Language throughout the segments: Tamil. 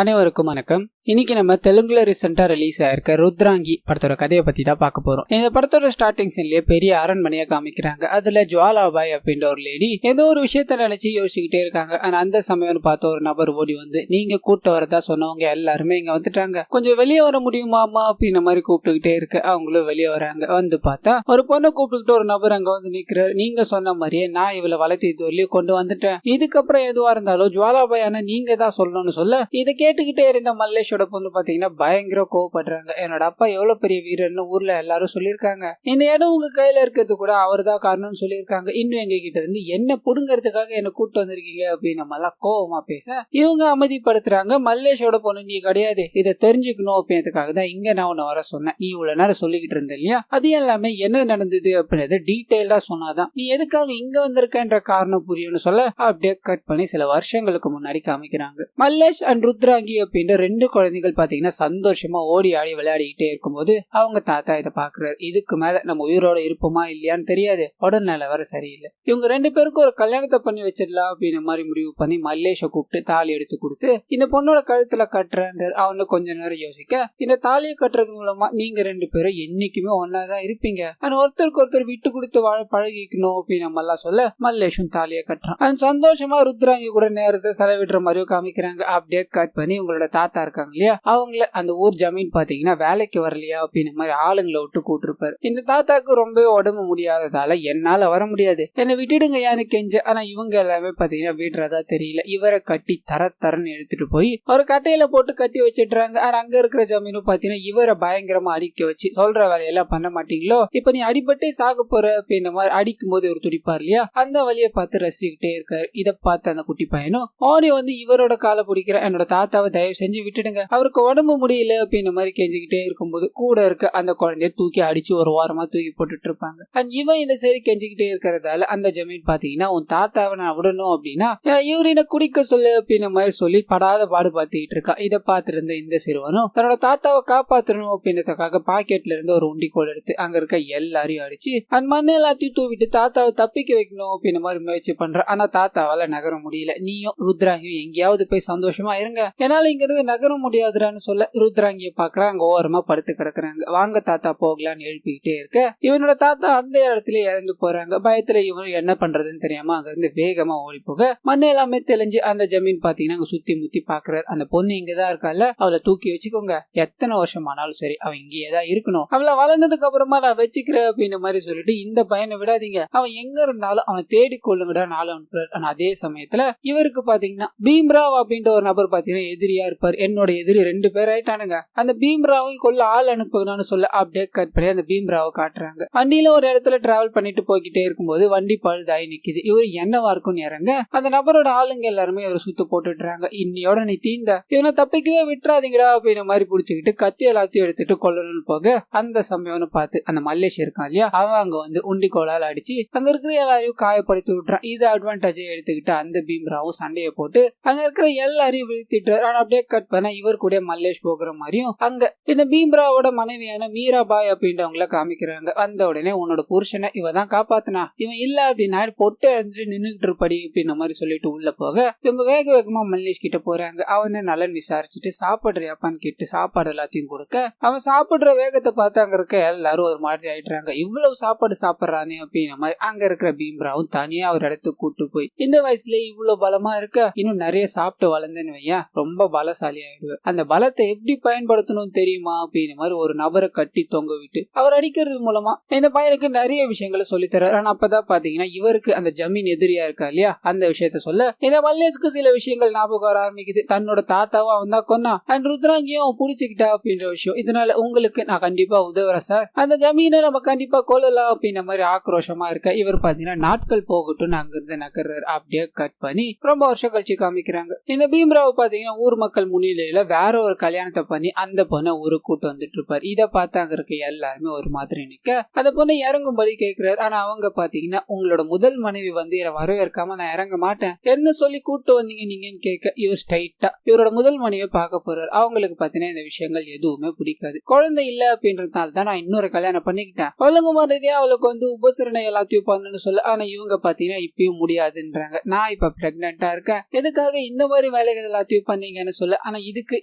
அனைவருக்கும் வணக்கம். இன்னைக்கு நம்ம தெலுங்குல ரீசெண்டா ரிலீஸ் ஆயிருக்க ருத்ராங்கி படத்தோட கதையை பத்தி தான் பார்க்க போறோம். இந்த படத்தோட ஸ்டார்டிங் சீன்லயே பெரிய அரண்மனையா காமிக்கிறாங்க. அதுல ஜுவாலாபாய் அப்படின்ற ஒரு லேடி ஏதோ ஒரு விஷயத்த நினைச்சு யோசிச்சுக்கிட்டே இருக்காங்க. ஆனா அந்த சமயம் பார்த்த ஒரு நபர் ஓடி வந்து, நீங்க கூட்டு வரதா சொன்னவங்க எல்லாருமே இங்க வந்துட்டாங்க, கொஞ்சம் வெளியே வர முடியுமாமா அப்படின்ற மாதிரி கூப்பிட்டுக்கிட்டே இருக்கு. அவங்களும் வெளியே வராங்க. வந்து பார்த்தா ஒரு பொண்ணை கூப்பிட்டுக்கிட்டு ஒரு நபர் அங்க வந்து நிக்கிறாரு. நீங்க சொன்ன மாதிரியே நான் இவளை வளர்த்தி சொல்லி கொண்டு வந்துட்டேன். இதுக்கப்புறம் எதுவா இருந்தாலும் ஜுவாலாபாய் ஆனா நீங்க தான் சொல்லணும்னு சொல்ல, இதை கேட்டுக்கிட்டே இருந்த மல்லேஷோட பொண்ணு பாத்தீங்கன்னா பயங்கர கோவப்படுறாங்க. என்னோட அப்பா எவ்வளவு பெரிய வீரர்னு ஊர்ல எல்லாரும் சொல்லியிருக்காங்க. இந்த இடம் உங்க கையில இருக்கிறது கூட அவர் தான் காரணம்னு சொல்லியிருக்காங்க. இன்னும் எங்க கிட்ட இருந்து என்ன புடுங்கிறதுக்காக என்ன கூட்டு வந்திருக்கீங்க அப்படின்னு நம்ம எல்லாம் கோவமா பேச இவங்க அமைதிப்படுத்துறாங்க. மல்லேஷோட பொண்ணு நீ கிடையாது, இதை தெரிஞ்சுக்கணும் அப்படின்றதுக்காக தான் இங்க நான் உன்னை வர சொன்னேன். நீ இவ்வளவு நேரம் சொல்லிக்கிட்டு இருந்த இல்லையா, அது எல்லாமே என்ன நடந்தது அப்படின்றத டீட்டெயிலா சொன்னாதான் நீ எதுக்காக இங்க வந்திருக்கன்ற காரணம் புரியும்னு சொல்ல அப்படியே கட் பண்ணி சில வருஷங்களுக்கு முன்னாடி காமிக்கிறாங்க. மல்லேஷ் அண்ட் ருத்ராங்கி அப்படின்ற ரெண்டு குழந்தைகள் பாத்தீங்கன்னா சந்தோஷமா ஓடி ஆடி விளையாடிக்கிட்டே இருக்கும்போது அவங்க தாத்தா இதை பாக்குறாரு. இதுக்கு மேல நம்ம உயிரோட இருப்போமா இல்லையான்னு தெரியாது, உடல்நிலை வர சரியில்லை, இவங்க ரெண்டு பேருக்கும் ஒரு கல்யாணத்தை பண்ணி வச்சிடலாம் அப்படின்ற மாதிரி முடிவு பண்ணி மல்லேஷை கூப்பிட்டு தாலி எடுத்து கொடுத்து இந்த பொண்ணோட கழுத்துல கட்டுறாரு. அவனு கொஞ்ச நேரம் யோசிக்க, இந்த தாலியை கட்டுறது மூலமா நீங்க ரெண்டு பேரும் என்னைக்குமே ஒன்னாதான் இருப்பீங்க, ஆனா ஒருத்தருக்கு ஒருத்தர் விட்டு கொடுத்து வாழ பழகிக்கணும் அப்படின்னு நம்ம எல்லாம் சொல்ல மல்லேஷும் தாலியை கட்டுறான். அண்ட் சந்தோஷமா ருத்ராங்கி கூட நேரத்தை செலவிடுற மாதிரியும் காமிக்கிறாங்க. அப்படியே கட் பண்ணி உங்களோட தாத்தா இருக்காங்க இல்லையா, அவங்கள அந்த ஊர் ஜமீன் பாத்தீங்கன்னா வேலைக்கு வரலையா அப்படின்னு மாதிரி ஆளுங்களை விட்டு கூட்டிருப்பாரு. இந்த தாத்தாக்கு ரொம்ப உடம்பு முடியாததால என்னால வர முடியாது, என்னை விட்டுடுங்க யானு கெஞ்ச. ஆனா இவங்க எல்லாமே பாத்தீங்கன்னா விடுறதா தெரியல. இவரை கட்டி தரன்னு எடுத்துட்டு போய் ஒரு கட்டையில போட்டு கட்டி வச்சிடுறாங்க. ஆனா அங்க இருக்கிற ஜமீனும் பாத்தீங்கன்னா இவரை பயங்கரமா அடிக்க வச்சு, சொல்ற வேலையெல்லாம் பண்ண மாட்டீங்களோ, இப்ப நீ அடிபட்டே சாக போற அப்படின்ற மாதிரி அடிக்கும் போது ஒரு துடிப்பார் இல்லையா, அந்த வழியை பார்த்து ரசிக்கிட்டே இருக்காரு. இதை பார்த்து அந்த குட்டி பையனும் ஓடி வந்து இவரோட காலை பிடிக்கிற, என்னோட தாத்தாவை தயவு செஞ்சு விட்டுடுங்க, அவருக்கு உடம்பு முடியல அப்படின்ற மாதிரி கெஞ்சிக்கிட்டே இருக்கும்போது கூட இருக்க அந்த குழந்தைய தூக்கி அடிச்சு ஒரு வாரமா தூக்கி போட்டுட்டு இருப்பாங்க. இவன் இந்த சரி கெஞ்சிக்கிட்டே இருக்கிறதால அந்த ஜமீன் பாத்தீங்கன்னா உன் தாத்தாவை நான் விடணும் அப்படின்னா யூரினை குடிக்க சொல்லு அப்படின்ற மாதிரி சொல்லி படாத பாடு பார்த்துக்கிட்டு இருக்கா. இதை பார்த்திருந்த இந்த சிறுவனும் தன்னோட தாத்தாவை காப்பாற்றணும் அப்படின்றதுக்காக பாக்கெட்ல இருந்து ஒரு உண்டிக்கோல் எடுத்து அங்க இருக்க எல்லாரையும் அடிச்சு அந்த மண்ணை எல்லாத்தையும் தூவிட்டு தாத்தாவை தப்பிக்க வைக்கணும் அப்படின்ற மாதிரி முயற்சி பண்ற. ஆனா தாத்தாவால நகர முடியல. நீயும் ருத்ராங்கியும் எங்கேயாவது போய் சந்தோஷமா இருங்க, என்னால இங்க இருந்து நகர முடியாதுன்னு சொல்ல ருத்ராங்கிய பாக்குறா. அங்க ஓரமா படுத்து கிடக்குறாங்க. வாங்க தாத்தா போகலான்னு எழுப்பிக்கிட்டே இருக்க இவனோட தாத்தா அந்த இடத்துல இறந்து போறாங்க. பயத்துல இவனும் என்ன பண்றதுன்னு தெரியாம அங்க இருந்து வேகமா ஓடி போக மண்ணு எல்லாமே தெளிஞ்சு அந்த ஜமீன் பாத்தீங்கன்னா அங்க சுத்தி முத்தி பாக்குறாரு. அந்த பொண்ணு இங்கதான் இருக்கால, அவளை தூக்கி வச்சுக்கோங்க, எத்தனை வருஷம் ஆனாலும் சரி அவன் இங்கேயேதான் இருக்கணும், அவளை வளர்ந்ததுக்கு அப்புறமா நான் வச்சுக்கிறேன் அப்படின்னு மாதிரி சொல்லிட்டு இந்த பையனை விடாதீங்க, அவன் எங்க இருந்தாலும் அவனை தேடி கொள்ளுங்கடா நாளை அனுப்புறாரு. ஆனா அதே சமயத்துல இவருக்கு பாத்தீங்கன்னா பீம்ராவ் அப்படின்ற ஒரு நபர் பாத்தீங்கன்னா எதிரியா இருப்பார். என்னோட எதிரி ரெண்டு பேர் ஆயிட்டானுங்க, அந்த பீம்ராவை கொல்ல ஆள் அனுப்புகணும்னு சொல்ல அப்படியே கட் பண்ணி அந்த பீம்ராவை காட்டுறாங்க. வண்டியில ஒரு இடத்துல டிராவல் பண்ணிட்டு போய்கிட்டே இருக்கும்போது வண்டி பழுதாயி நிக்குது. இவரு என்னவா இருக்கும்னு இறங்க அந்த நபரோட ஆளுங்க எல்லாருமே இவர் சுத்து போட்டுடுறாங்க. இன்னையோட நீ தீந்த, இவனை தப்பிக்கவே விட்டுறாதீங்கடா அப்படின்ற மாதிரி புடிச்சுக்கிட்டு கத்தி எல்லாத்தையும் எடுத்துட்டு கொல்லணும்னு போக அந்த சமயம்னு பார்த்து அந்த மல்லேஷ் இருக்கான் இல்லையா, அவன் அங்க வந்து உண்டிக்கோளால் அடிச்சு அங்க இருக்கிற எல்லாரையும் காயப்படுத்தி விட்டுறான். இது அட்வான்டேஜை எடுத்துக்கிட்டு அந்த பீம்ராவும் சண்டையை போட்டு அங்க இருக்கிற எல்லாரையும் வீழ்த்திட்டு அப்படியே கட் பண்ண இவர் கூட மல்லேஷ் போகிற மாதிரியும் அங்க இந்த பீம்ராவோட மனைவியான மீராபாய் அப்படின்றவங்கள காமிக்கிறாங்க. வந்த உடனே உன்னோட புருஷனை இவதான் காப்பாத்தினா, இவன் இல்ல அப்படின்னா பொட்டு எழுந்துட்டு நின்னுகிட்டு இருப்படி அப்படின்ற மாதிரி சொல்லிட்டு உள்ள போக இவங்க வேக வேகமா மல்லேஷ் கிட்ட போறாங்க. அவனை நலன் விசாரிச்சுட்டு சாப்பிடுறியாப்பான்னு கேட்டு சாப்பாடு எல்லாத்தையும் கொடுக்க அவன் சாப்பிடுற வேகத்தை பார்த்து அங்க இருக்க எல்லாரும் ஒரு மாதிரி ஆயிடுறாங்க. இவ்வளவு சாப்பாடு சாப்பிடுறானே அப்படின்ற மாதிரி அங்க இருக்கிற பீம்ராவும் தனியா ஒரு இடத்துக்கு கூட்டு போய், இந்த வயசுல இவ்வளவு பலமா இருக்க, இன்னும் நிறைய சாப்பிட்டு வளர்ந்தேன்னு வையா ரொம்ப பலசாலி ஆயிடுவேன், அந்த பலத்தை எப்படி பயன்படுத்தணும் தெரியுமா அப்படின்னு மாதிரி ஒரு நபரை கட்டி தொங்க விட்டு அவர் அடிக்கிறது மூலமா இந்த பையனுக்கு நிறைய விஷயங்களை சொல்லித்தரார். ஆனா அப்பதான் பாத்தீங்கன்னா இவருக்கு அந்த ஜமீன் எதிரியா இருக்கா இல்லையா, அந்த விஷயத்த சொல்ல இந்த மல்லேஷ்க்கு சில விஷயங்கள் ஞாபகம் வர ஆரம்பிக்குது. தன்னோட தாத்தாவும் அவன் தான் கொன்னா அண்ட் ருத்ராங்கியும் புடிச்சுக்கிட்டா அப்படின்ற விஷயம். இதனால உங்களுக்கு நான் கண்டிப்பா உதவுறேன் சார், அந்த ஜமீனை நம்ம கண்டிப்பா கொள்ளலாம் அப்படின்ற மாதிரி ஆக்ரோஷமா இருக்க இவர் பாத்தீங்கன்னா நாட்கள் போகட்டும் அங்கிருந்து நகர்றாரு. அப்படியே கட் பண்ணி ரொம்ப வருஷம் கழிச்சு காமிக்கிறாங்க. இந்த பீம்ராவ் பாத்தீங்கன்னா ஊர் மக்கள் முன்னிலையில வேற ஒரு கல்யாணத்தை பண்ணி அந்த பொண்ணை ஊருக்கு கூட்டு வந்துட்டு இருப்பாரு. இதை பார்த்து அங்க இருக்க எல்லாருமே ஒரு மாதிரி நிக்க அந்த பொண்ணை இறங்கும்படி கேட்கிறாரு. ஆனா அவங்க பாத்தீங்கன்னா உங்களோட முதல் மனைவி வந்து என்னை வரவேற்காம நான் இறங்க மாட்டேன், என்ன சொல்லி கூட்டு வந்தீங்க நீங்கன்னு கேட்க இவர் ஸ்ட்ரைட்டா இவரோட முதல் மனைவியை பார்க்க போறாரு. அவங்களுக்கு பாத்தீங்கன்னா இந்த விஷயங்கள் எதுவுமே பிடிக்காது. குழந்தை இல்ல அப்படின்றதுனால தான் நான் இன்னொரு கல்யாணம் பண்ணிக்கிட்டேன், ஒழுங்கு மாதிரியா அவளுக்கு வந்து உபசரணை எல்லாத்தையும் பண்ணணும்னு சொல்ல. ஆனா இவங்க பாத்தீங்கன்னா இப்பயும் முடியாதுன்றாங்க. நான் இப்ப பிரெக்னெண்டா இருக்கேன், எதுக்காக இந்த மாதிரி வேலைகள் எல்லாத்தையும் பண்ணி பண்ணீங்கன்னு சொல்ல. ஆனா இதுக்கு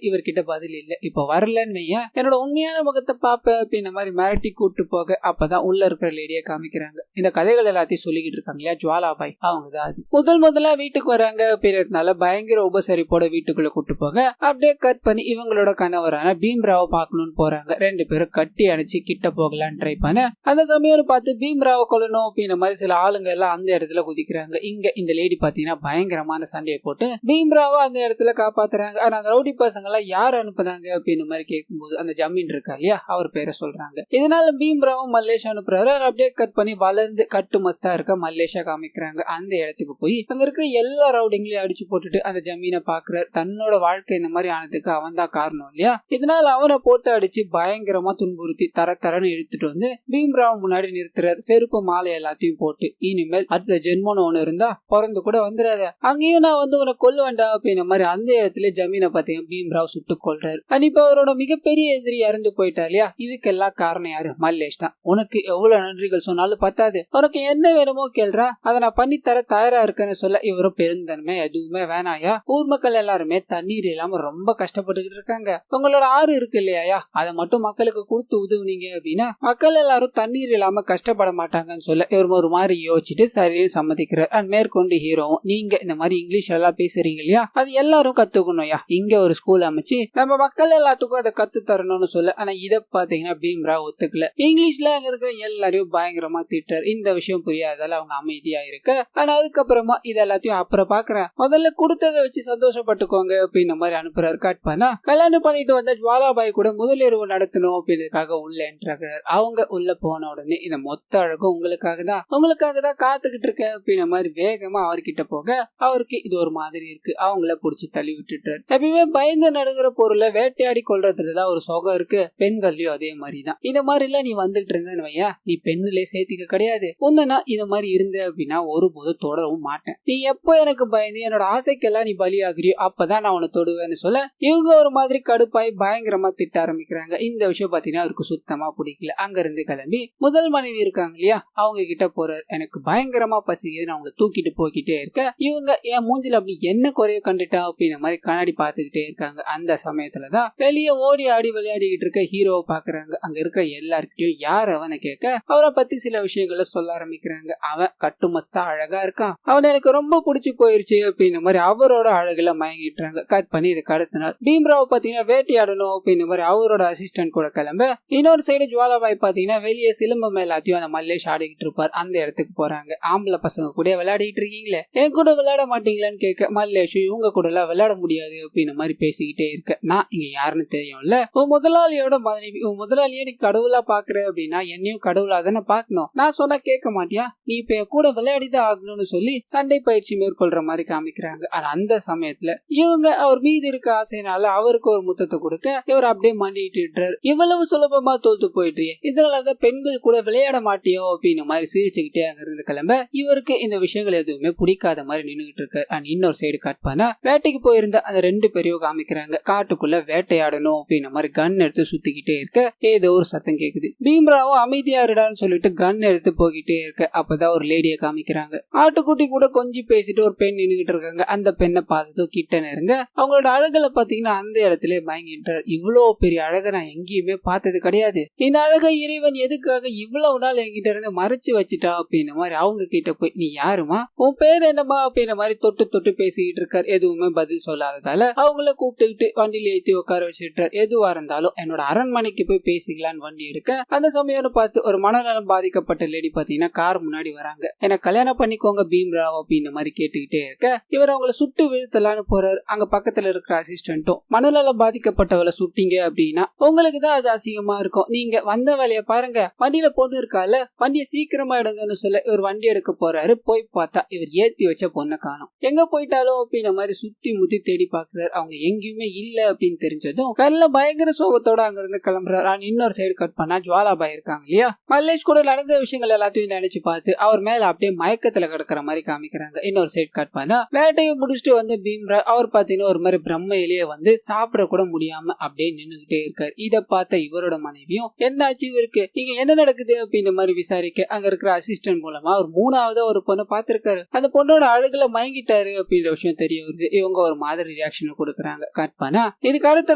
இவர்கிட்ட பதில் இல்ல. இப்ப வரலன்னு வையேன், என்னோட உண்மையான முகத்தை பாப்ப அப்படின்ற மாதிரி மிரட்டி கூட்டு போக அப்பதான் உள்ள இருக்கிற லேடியை காமிக்கிறாங்க. இந்த கதைகள் எல்லாத்தையும் சொல்லிக்கிட்டு இருக்காங்க இல்லையா ஜுவாலாபாய், அவங்கதான் அது. முதல்ல வீட்டுக்கு வராங்க அப்படின்றதுனால பயங்கர உபசரிப்போட வீட்டுக்குள்ள கூட்டு போக அப்படியே கட் பண்ணி இவங்களோட கணவரான பீம்ராவை பார்க்கணும்னு போறாங்க. ரெண்டு பேரும் கட்டி அணைச்சு கிட்ட போகலான்னு ட்ரை பண்ண அந்த சமயம் பார்த்து பீம்ராவை கொல்லணும் அப்படின்ற மாதிரி சில ஆளுங்க எல்லாம் அந்த இடத்துல குதிக்கிறாங்க. இங்க இந்த லேடி பாத்தீங்கன்னா பயங்கரமான சண்டையை போட்டு பீம்ராவை அந்த இடத்துல காப்பாத்துறாங்க. ஆனா அந்த ரவுடி பசங்க எல்லாம் யார் அனுப்புனாங்க அப்படின்னு மாதிரி கேட்கும்போது அந்த ஜமீன் இருக்கா இல்லையா அவர் பேரை சொல்றாங்க. இதனால பீம்ராவும் மல்லேஷ் அனுப்புறாரு. அப்படியே கட் பண்ணி வளர்ந்து கட்டு மஸ்தா இருக்க மல்லேஷா காமிக்கிறாங்க. அந்த இடத்துக்கு போய் அங்க இருக்கிற எல்லா ரவுடிங்களையும் அடிச்சு போட்டுட்டு அந்த ஜமீனை பாக்குறாரு. தன்னோட வாழ்க்கை இந்த மாதிரி ஆனதுக்கு அவன் தான் காரணம் இல்லையா. இதனால அவனை போட்டு அடிச்சு பயங்கரமா துன்புறுத்தி தரன்னு இழுத்துட்டு வந்து பீம்ராவ் முன்னாடி நிறுத்துறாரு. செருப்பு மாலை எல்லாத்தையும் போட்டு, இனிமேல் அடுத்த ஜென்மோன்னு ஒண்ணு இருந்தா பிறந்து கூட வந்துடாத, அங்கேயும் நான் வந்து உன்னை கொல்ல வேண்டாம் அப்படின்ற மாதிரி அந்த இடத்துல ஜமீனை பார்த்தீங்க பீம்ராவ் சுட்டு கொள்றாரு. இப்ப அவரோட மிகப்பெரிய எதிரி இறந்து போயிட்டா இல்லையா. இதுக்கெல்லாம் காரணம் யாரு? மல்லேஷ் தான். உனக்கு எவ்வளவு நன்றிகள் சொன்னாலும் பத்தாது, உனக்கு என்ன வேணுமோ கேள்றா, அதை நான் பண்ணி தர தயாரா இருக்கேன்னு சொல்ல இவரும் பெருந்தன்மை எதுவுமே வேணாயா, ஊர் மக்கள் எல்லாருமே தண்ணீர் இல்லாம ரொம்ப கஷ்டப்பட்டுக்கிட்டு இருக்காங்க, உங்களோட ஆறு இருக்கு இல்லையா அதை மட்டும் மக்களுக்கு கொடுத்து உதவுனீங்க அப்படின்னா மக்கள் எல்லாரும் தண்ணீர் இல்லாம கஷ்டப்பட மாட்டாங்கன்னு சொல்ல இவர் ஒரு மாதிரி யோசிச்சுட்டு சரின்னு சம்மதிக்கிறார். அண்ட் மேற்கொண்டு ஹீரோவும், நீங்க இந்த மாதிரி இங்கிலீஷ் எல்லாம் பேசுறீங்க இல்லையா, அது எல்லாரும் கத்துக்கணும்யா, இங்க ஒரு ஸ்கூல் அமைச்சு நம்ம மக்கள் எல்லாத்துக்கும் அதை கத்து தரணும்னு சொல்ல. ஆனா இதை பாத்தீங்கன்னா பீம்ராவ் ஒத்துக்கல. இங்கிலீஷ்ல அங்க இருக்கிற எல்லாரையும் பயங்கரமா திட்டார். இந்த விஷயம் புரியாதால அவங்க அமைதியா இருக்க. ஆனா அதுக்கப்புறமா இது எல்லாத்தையும் அப்புறம் பாக்குறேன், முதல்ல கொடுத்ததை வச்சு சந்தோஷப்பட்டுக்கோங்க அப்படின்னு மாதிரி அனுப்புறாரு. கட் பண்ணா கல்யாணம் பண்ணிட்டு வந்த ஜுவாலாபாய் கூட முதலிரவு நடத்தணும் அப்படின்றதுக்காக உள்ள என்ட்ராகிறார். அவங்க உள்ள போன உடனே இந்த மொத்த அழகும் உங்களுக்காக தான் காத்துக்கிட்டு இருக்க அப்படின்ற மாதிரி வேகமா அவர்கிட்ட போக அவருக்கு இது ஒரு மாதிரி இருக்கு. அவங்கள புடிச்சு தள்ளி விட்டுட்டாரு. எப்பயுமே பயந்து நடுங்கிற பொருளை வேட்டையாடி கொள்றதுலதான் ஒரு சுகம் இருக்கு. பெண்கள்லயும் அதே மாதிரிதான். இந்த மாதிரி எல்லாம் நீ வந்துட்டு இருந்தேன்னு வையா, நீ பெண்ணிலே சேர்த்திக்க கிடையாது. உன்னா இந்த மாதிரி இருந்த அப்படின்னா ஒருபோது தொடரவும் மாட்டேன். நீ எப்போ எனக்கு பயந்து என்னோட ஆசைக்கெல்லாம் நீ பலியாகிறியோ அப்பதான் நான் உன்னை தொடுவேன்னு சொல்ல இவங்க ஒரு மாதிரி கடுப்பாய் பயங்கரமா திட்ட ஆரம்பிக்கிறாங்க. இந்த விஷயம் பாத்தீங்கன்னா அவருக்கு சுத்தமா பிடிக்கல. அங்க இருந்து கிளம்பி முதல் மனைவி இருக்காங்க இல்லையா அவங்க கிட்ட போறாரு. எனக்கு பயங்கரமா பசிக்குது, நான் அவங்களை தூக்கிட்டு போய்கிட்டே இருக்க இவங்க என் மூஞ்சில அப்படி என்ன குறைய கண்டுட்டா அப்படின்ற மாதிரி கண்ணாடி பாத்துக்கிட்டே இருக்காங்க. அந்த சமயத்துலதான் வெளியே ஓடி ஆடி விளையாடிக்கிட்டு இருக்க ஹீரோவை பாக்குறாங்க. அங்க இருக்கிற எல்லார்கிட்டயும் யார் அவனை கேட்க அவரை பத்தி சில விஷயங்களை சொல்ல ஆரம்பிக்கிறாங்க. அவன் கட்டுமஸ்தா அழகா இருக்கான், அவன் எனக்கு ரொம்ப பிடிச்சு போயிருச்சு அப்படின்ற மாதிரி அவரோட அழகுல மயங்கிட்டுறாங்க. கட் பண்ணி இதுக்கு அடுத்த நாள் பீம்ராவ் பாத்தீங்கன்னா வேட்டையாடணும் அப்படின்ற மாதிரி அவரோட அசிஸ்டன்ட் கூட கிளம்ப, இன்னொரு சைடு ஜுவாலாபாய் பாத்தீங்கன்னா வெளியே சிலம்பம் எல்லாத்தையும் அந்த மல்லேஷ் ஆடிக்கிட்டு இருப்பார். அந்த இடத்துக்கு போறாங்க. ஆம்பளை பசங்க கூட விளையாடிட்டு இருக்கீங்களே, என் கூட விளையாட மாட்டீங்களான்னு கேட்க மல்லேஷ் இவங்க கூட எல்லாம் விளையாட முடியாது அப்படின்ற மாதிரி பேசிக்கிட்டே இருக்க, நான் இங்க யாருன்னு தெரியும்ல, உன் முதலாளியோட மனைவி, உன் முதலாளியை நீ கடவுளா பாக்குற அப்படின்னா என்னையும் கடவுளா தானே பாக்கணும், நான் சொன்னா கேட்க மாட்டியா, நீ இப்ப என் கூட விளையாடிதான் ஆகணும்னு சொல்லி சண்டை பயிற்சி மேற்கொள்ற மாதிரி காமிக்கிறாங்க. ஆனா அந்த சமயத்துல இவங்க அவர் மீது இருக்க ஆசைனால அவருக்கு ஒரு முத்தத்தை கொடுக்க இவர் அப்படியே மாண்டிட்டு, இவ்வளவு சுலபமா தோத்து போயிட்டு இதனாலதான் பெண்கள் கூட விளையாட மாட்டியோ அப்படின்னு மாதிரி சிரிச்சுக்கிட்டே அங்க இருந்து கிளம்ப இவருக்கு இந்த விஷயங்கள் எதுவுமே பிடிக்காத மாதிரி நின்றுகிட்டு இருக்காரு. அண்ட் இன்னொரு சைடு கட் பண்ண வேட்டைக்கு போயிருந்த அந்த ரெண்டு பேரையும் காமிக்கிறாங்க. காட்டுக்குள்ள வேட்டையாடணும் அப்படின்ற மாதிரி கன் எடுத்து சுத்திக்கிட்டே இருக்க ஏதோ ஒரு சத்தம் கேக்குது. பீம்ராவும் அமைதியா இருடான்னு சொல்லிட்டு கன் எடுத்து போய்கிட்டே இருக்க அப்பதான் ஒரு லேடியை காமிக்கிறாங்க. ஆட்டுக்குட்டி கூட கொஞ்சம் பேசிட்டு ஒரு பெண் நின்றுகிட்டு இருக்காங்க. அந்த பெண்ணை பார்த்ததோ கிட்ட நெருங்க அவங்களோட அழகுல பாத்தீங்கன்னா அந்த இடத்துல மயங்கிட்டார். இவ்வளவு பெரிய அழகை நான் எங்கேயுமே பார்த்தது கிடையாது, இந்த அழகை இறைவன் எதுக்காக இவ்வளவு நாள் என்கிட்ட இருந்து மறைச்சு வச்சுட்டா அப்படின்ற மாதிரி அவங்க கிட்ட போய் நீ யாருமா, உன் பேர் என்னமா அப்படின்ற மாதிரி தொட்டு தொட்டு பேசிக்கிட்டு இருக்காரு. எதுவுமே பதில் சொல்லாததால அவங்கள கூப்பிட்டுக்கிட்டு வண்டியில ஏத்தி உட்கார வச்சுட்டார். எதுவா இருந்தாலும் என்னோட அரண்மனைக்கு போய் பேசிக்கலான்னு வண்டி எடுக்க அந்த சமயம் பார்த்து ஒரு மனநலம் பாதிக்கப்பட்ட லேடி பாத்தீங்கன்னா கார் முன்னாடி வராங்க. எனக்கு கல்யாணம் பண்ணிக்கோங்க பீம்ராவ் அப்படின்ற மாதிரி கேட்டுக்கிட்டே இருக்க இவர் அவங்களை சுட்டு வீழ்த்தலான்னு போறாரு. அங்க பக்கத்துல இருக்கிற அசிஸ்டன்ட்டும் மனநலம் பாதிக்கப்பட்டவளை சுட்டீங்க அப்படின்னா உங்களுக்கு தான் அது அசிங்கமா இருக்கும், நீங்க வந்த வேலையை பாருங்க, வண்டியில பொண்ணு இருக்கால வண்டியை சீக்கிரமா எடுங்கன்னு சொல்ல இவர் வண்டி எடுக்க போறாரு. போய் பார்த்தா இவர் ஏத்தி வச்ச பொண்ணை காணும். எங்க போயிட்டாலும் அப்படின்ற மாதிரி சுத்தி முத்தி தேடி பாக்குறாரு. அவங்க எங்கேயுமே இல்ல அப்படின்னு தெரிஞ்சதும் கல்ல பயங்கர சோகத்தோட அங்க இருந்து கிளம்புறாரு. இன்னொரு சைடு கட் பண்ணா ஜுவாலாபாய் இருக்காங்க இல்லையா, மல்லேஷ் கூட நடந்த விஷயங்கள் எல்லாத்தையும் நினைச்சு பார்த்து அவர் மேல அப்படியே மயக்கத்துல கிடக்குற மாதிரி காமிக்கிறாங்க. இன்னொரு சைடு கட் பண்ணா வேட்டையை முடிச்சுட்டு வந்து பீம்ராவ் அவர் பாத்தீங்கன்னா ஒரு மாதிரி பிரம்மையிலேயே வந்து சாப்பிட கூட முடியாம அப்படியே நின்னுகிட்டே இருக்காரு. இத பார்த்த இவரோட மனைவியும் என்னாச்சு இவருக்கு, இங்க என்ன நடக்குது அப்படின்ற மாதிரி விசாரிக்க அங்க இருக்கிற அசிஸ்டன்ட் மூலமா ஒரு மூணாவது ஒரு பொண்ணை பாத்திருக்காரு. அந்த பொண்ணோட அழகுல மயங்கிட்டாரு அப்படின்ற விஷயம் தெரிய வருது. இவங்க ஒரு மாதிரி மாதிரி ரியாக்ஷன் கொடுக்குறாங்க. கட் பண்ணா இதுக்கு அடுத்த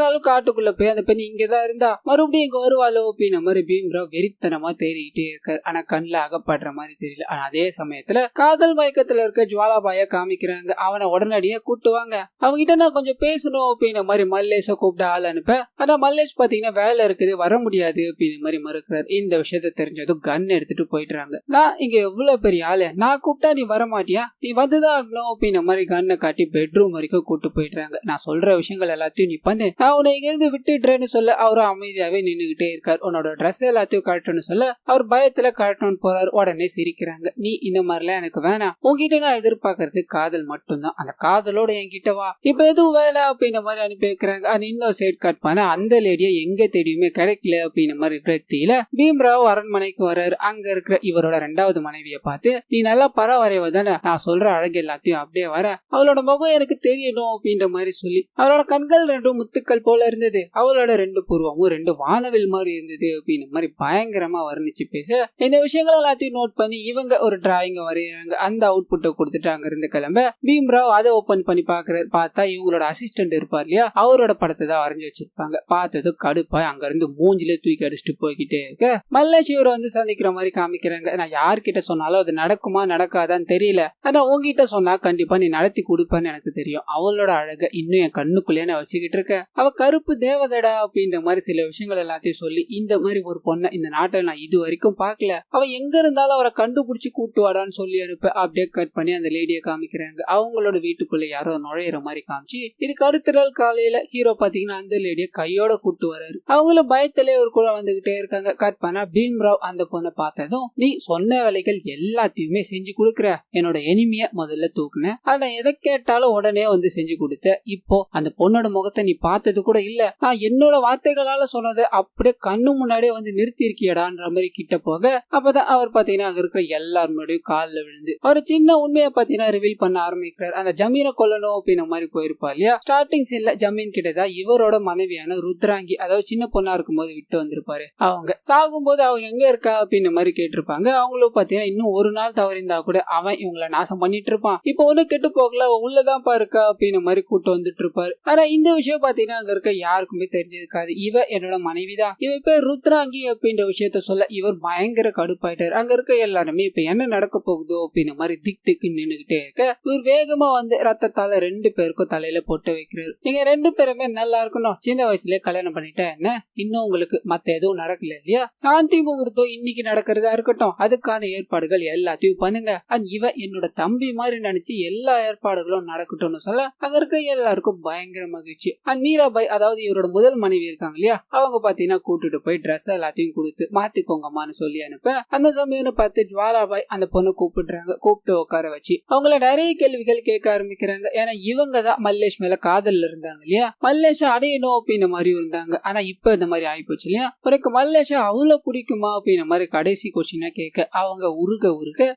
நாளும் காட்டுக்குள்ள போய் அந்த பெண் இங்கதான் இருந்தா மறுபடியும் இங்க வருவாளோ அப்படின்ற மாதிரி பீம்ராவ் வெறித்தனமா தேடிக்கிட்டே இருக்காரு. ஆனா கண்ணுல அகப்படுற மாதிரி தெரியல. ஆனா அதே சமயத்துல காதல் மயக்கத்துல இருக்க ஜுவாலாபாய காமிக்கிறாங்க. அவனை உடனடியா கூட்டுவாங்க. அவங்க கிட்ட நான் கொஞ்சம் பேசணும் அப்படின்ற மாதிரி மல்லேஷ கூப்பிட்டு ஆள் அனுப்ப, ஆனா மல்லேஷ் பாத்தீங்கன்னா வேலை இருக்குது வர முடியாது அப்படின்ற மாதிரி மறுக்கிறாரு. இந்த விஷயத்த தெரிஞ்சதும் கன் எடுத்துட்டு போயிடுறாங்க. நான் இங்க எவ்வளவு பெரிய ஆளு, நான் கூப்பிட்டா நீ வர மாட்டியா, நீ வந்துதான் ஆகணும் அப்படின்ற மாதிரி கண்ணை காட்டி பெட்ரூம் வரைக்கும் கூட்டு போயிடுறாங்க. நான் சொல்ற விஷயங்கள் எல்லாத்தையும் நீ பண்ணு, நான் உன்னை இங்க இருந்து விட்டுடுறேன்னு சொல்ல அவரும் அமைதியாவே நின்னுகிட்டே இருக்காரு. உன்னோட ட்ரெஸ் எல்லாத்தையும் கழட்டணும்னு சொல்ல அவர் பயத்துல கழட்டணும்னு போறாரு. உடனே சிரிக்கிறாங்க. நீ இந்த மாதிரிலாம் எனக்கு வேணாம், உங்ககிட்ட நான் எதிர்பார்க்கறது காதல் மட்டும்தான், அந்த காதலோட என்கிட்ட வா, இப்ப எதுவும் வேணாம் அப்படின்ற மாதிரி அனுப்பி வைக்கிறாங்க. இன்னொரு சைட் கட் பண்ண அந்த லேடியை எங்க தேடியுமே கிடைக்கல அப்படின்ற மாதிரி விரக்தியில பீம்ராவ் அரண்மனைக்கு வர்றாரு. அங்க இருக்கிற இவரோட 2வது மனைவியை பார்த்து, நீ நல்லா படம் வரைவ தானே, நான் சொல்ற அழகு எல்லாத்தையும் அப்படியே வர, அவளோட முகம் எனக்கு தெரியணும் அப்படின்ற மாதிரி சொல்லி அவளோட கண்கள் 2 முத்துக்கள் போல இருந்தது, அவளோட 2 புருவமும் 2 வானவில் மாதிரி இருந்தது அப்படின்ற மாதிரி பயங்கரமா வர்ணிச்சு பேச, இந்த விஷயங்கள் எல்லாத்தையும் நோட் பண்ணி இவங்க ஒரு டிராயிங்க வரையறாங்க. அந்த அவுட்புட்டை கொடுத்துட்டு அங்க இருந்து கிளம்ப பீம்ராவ் அதை ஓபன் பண்ணி பாக்குறாரு. பார்த்தா இவங்களோட அசிஸ்டன்ட் இருப்பார் இல்லையா, அவரோட படத்தை தான் வரைஞ்சு வச்சிருப்பாங்க. பார்த்தது கடுப்பா அங்க இருந்து மூஞ்சில தூக்கி அடிச்சுட்டு போய்கிட்டே இருக்க மல்லேஷ் இவரை வந்து சந்திக்கிற மாதிரி காமிக்கிறாங்க. நான் யார்கிட்ட சொன்னாலும் அது நடக்குமா நடக்காதான்னு தெரியல, ஆனா உங்ககிட்ட சொன்னா கண்டிப்பா நீ நடத்தி கொடுப்பேன்னு எனக்கு தெரியும், அவளோட அழக இன்னும் என் கண்ணுக்குள்ளே நான் வச்சுக்கிட்டு இருக்க, அவ கருப்பு தேவதடா அப்படின்ற மாதிரி சில விஷயங்கள் எல்லாத்தையும் சொல்லி, இந்த மாதிரி ஒரு பொண்ணை இந்த நாட்டில் நான் இது வரைக்கும் பார்க்கல, அவ எங்க இருந்தாலும் அவரை கண்டுபிடிச்சு கூட்டுவாடான்னு சொல்லி அனுப்ப அப்படியே கட் பண்ணி அந்த லேடியை காமிக்கிறாங்க. அவங்களோட வீட்டுக்குள்ள யாரோ நுழையிற மாதிரி காமிச்சு, இதுக்கு அடுத்த நாள் காலையில ஹீரோ பாத்தீங்கன்னா அந்த லேடியை கையோட கூட்டு வர்றாரு. அவங்களும் பயத்திலே ஒரு கூட வந்துகிட்டே இருக்காங்க. கட் பண்ணா பீம்ராவ் அந்த பொண்ணை பார்த்ததும், நீ சொன்ன வேலைகள் எல்லாத்தையுமே செஞ்சு கொடுக்குற, என்னோட எனிமிய முதல்ல தூக்குன, ஆனா எதை கேட்டாலும் உடனே வந்து செஞ்சு கொடுத்த, இப்போ அந்த பொண்ணோட முகத்தை நீ பார்த்தது கூட இல்ல, நான் என்னோட வார்த்தைகளால சொன்னதை அப்படியே கண்ணு முன்னாடியே வந்து நிறுத்தி இருக்கியடான்ற மாதிரி கிட்ட போக, அப்பதான் அவர் பாத்தீங்கன்னா அங்க இருக்கிற எல்லார் முன்னாடியும் காலில் விழுந்து ஒரு சின்ன உண்மையை பாத்தீங்கன்னா ரிவீல் பண்ண ஆரம்பிக்கிறார். அந்த ஜமீனை கொல்லணும் அப்படின்ற மாதிரி போயிருப்பா இல்லையா, ஸ்டார்டிங் சீன்ல ஜமீன் கிட்டதான் இவரோட மனைவியான ருத்ராங்கி, அதாவது சின்ன பொண்ணா இருக்கும் போது விட்டு வந்திருப்பாரு, அவங்க சாகும்போது அவங்க எங்க இருக்கா அப்படின்ற மாதிரி கேட்டிருப்பாங்க. அவங்களும் பாத்தீங்கன்னா இன்னும் ஒரு நாள் தவறிந்தா கூட அவன் இவங்களை நாசம் பண்ணிட்டு இருப்பான், இப்போ ஒண்ணு கெட்டு போகல, உள்ளதான் இருக்கா அப்படின்ற மாதிரி கூட்டு வந்துட்டு இருப்பாரு. ஆனா இந்த விஷயம் பாத்தீங்கன்னா அங்க இருக்க யாருக்குமே தெரிஞ்சிருக்காது. இவ என்னோட மனைவிதான், இவ பேர் ருத்ராங்கி அப்படின்ற விஷயத்த சொல்ல இவர் பயங்கர கடுப்பாயிட்டாரு. அங்க இருக்க எல்லாருமே இப்ப என்ன நடக்க போகுதோ அப்படின்ற மாதிரி திக் திக்கு நின்னுகிட்டே இருக்க, இவர் வேகமா வந்து ரத்தத்தால 2 பேருக்கும் தலையில போட்டு வைக்கிறாரு. நீங்க 2 பேருமே நல்லா இருக்கணும், சின்ன வயசுலயே கல்யாணம் பண்ணிட்டா என்ன, இன்னும் உங்களுக்கு மத்த எதுவும் நடக்கல இல்லையா, சாந்தி முகூர்த்தம் இன்னைக்கு நடக்கிறதா இருக்கட்டும், அதுக்கான ஏற்பாடுகள் எல்லாத்தையும் பண்ணுங்க, இவ என்னோட தம்பி மாதிரி நினைச்சு எல்லா ஏற்பாடுகளும் நடக்கட்டும்னு சொல்ல அங்க இருக்க எல்லாருக்கும் பயங்கர மகிழ்ச்சி. மீராபாய், அதாவது இவரோட முதல் மனைவி இருக்காங்க இல்லையா, அவங்க பாத்தீங்கன்னா கூட்டிட்டு போய் ட்ரெஸ் எல்லாத்தையும் கொடுத்து மாத்திக்கோங்கம்மான்னு சொல்லி அனுப்ப, அந்த சமயம் பார்த்து ஜுவாலாபாய் அந்த பொண்ணு கூப்பிடுறாங்க. கூப்பிட்டு உட்கார வச்சு அவங்கள நிறைய கேள்விகள் கேட்க ஆரம்பிக்கிறாங்க. ஏன்னா இவங்க தான் மல்லேஷ் மேல காதல்ல இருந்தாங்க இல்லையா, மல்லேஷ அடையணும் அப்படின்ற மாதிரி இருந்தாங்க. ஆனா இப்ப இந்த மாதிரி ஆயிப்போச்சு இல்லையா, உனக்கு மல்லேஷ அவ்வளவு பிடிக்குமா அப்படின்ற மாதிரி கடைசி கொஸ்டினா கேட்க அவங்க உருக